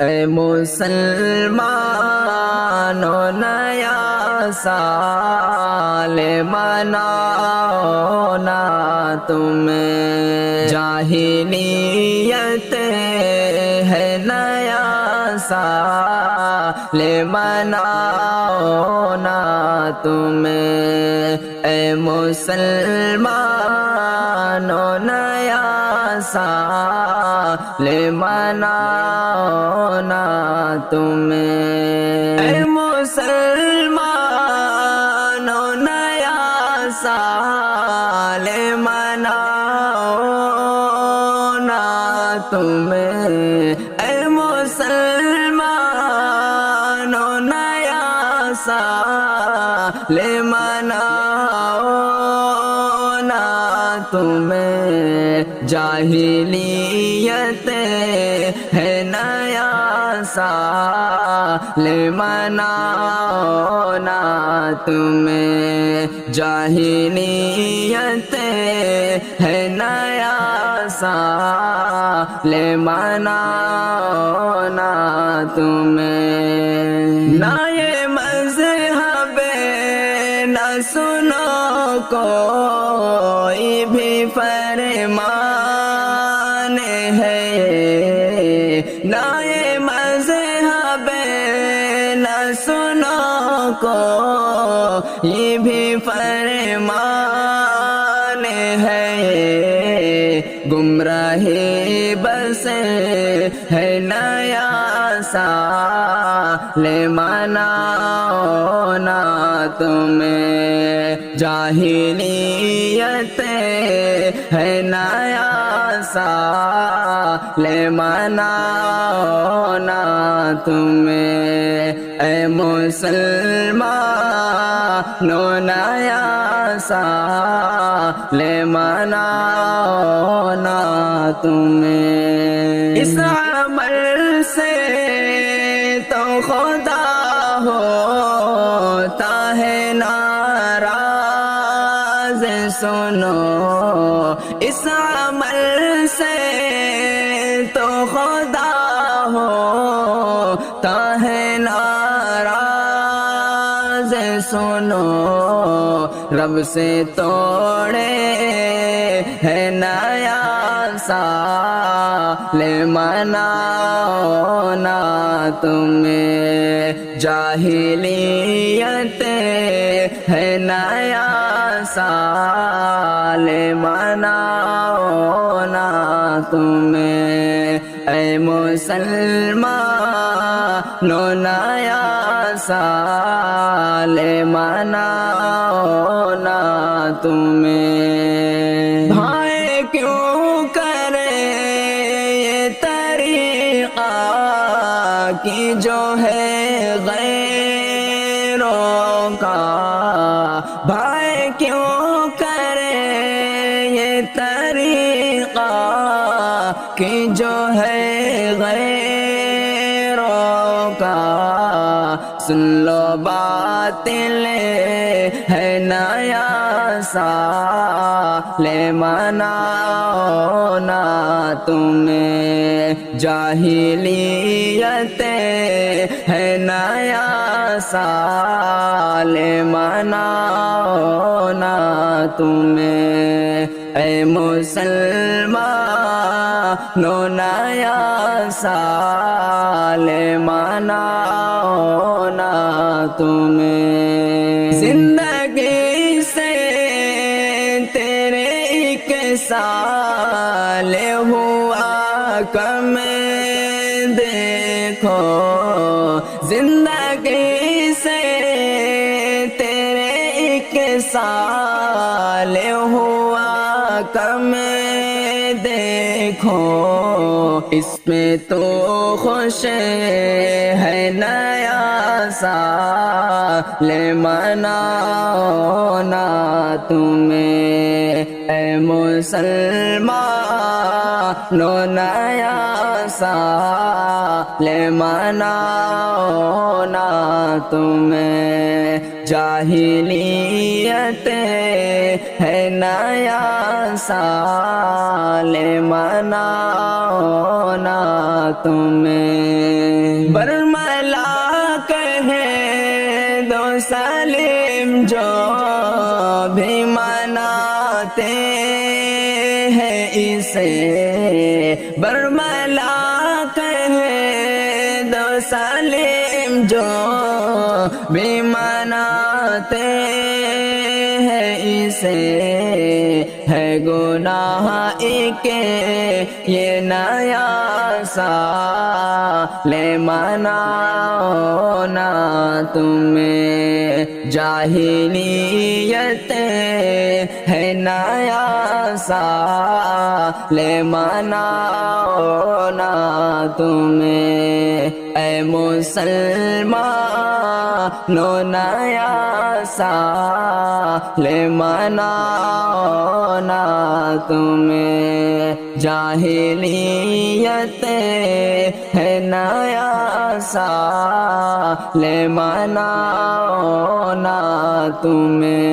اے مسلمانوں نیا سال مناؤ نا تمہیں جاہلیت ہے نیا سال مناؤ نا تمہیں اے مسلمانوں نیا سال مناؤ نا تمہیں اے مسلمانوں نیا سال مناؤ نا تمہیں اے مسلمانوں نیا سال مناؤ نا تمہیں جاہلیت ہے نیا سال مناؤ نا تمہیں جاہلیت ہے نیا سال مناؤ نا تمہیں نہ یہ مذہب نہ سنو کوئی بھی فرمان ہے نہ یہ مذہب نہ سنو کوئی بھی فرمان ہے گمراہی بس ہے نیا سال مناؤ نا تمہیں جاہلیت ہے نیا سال مناؤ نا تمہیں اے مسلمانوں نیا سال مناؤ نا تمہیں اس عمل سے تو خدا ہوتا ہے ناراض سنو اس عمل سے تو خدا ہوتا ہے ناراض سنو رب سے توڑے ہے نیا سال مناؤ نا تمہیں جاہلیت ہے نیا سال مناؤ نا تمہیں اے مسلمانوں نیا سال مناؤ نا تمہیں بھائی کیوں کرے یہ طریقہ کی جو ہے غیروں کا بھائی کیوں کرے یہ طریقہ کی جو ہے غیروں کا سن لو باطل ہے نیا سال مناؤ نا تمہیں جاہلیت ہے نیا سال مناؤ نا تمہیں اے مسلمانوں نیا سال مناؤ نا تمہیں زندگی سے تیرے ایک سال ہوا کم دیکھو زندگی سے تیرے ایک سال ہوا کم دیکھو اس میں تو خوش ہے نیا سال مناؤ نا تمہیں اے مسلمانوں نیا سال مناؤ نا تمہیں جاہلیت ہے نیا سال مناؤ نا تمہیں اسے برملا کہے دو سالم جو بھی مناتے ہیں اسے ہے گناہ کے یہ نیا سال مناؤ نہ تمہیں جاہلیت ہے نیا سال مناؤ نہ تمہیں اے مسلمانو نیا سال مناؤ نہ تمہیں جاہلیت ہے نیا سال مناؤ نہ تمہیں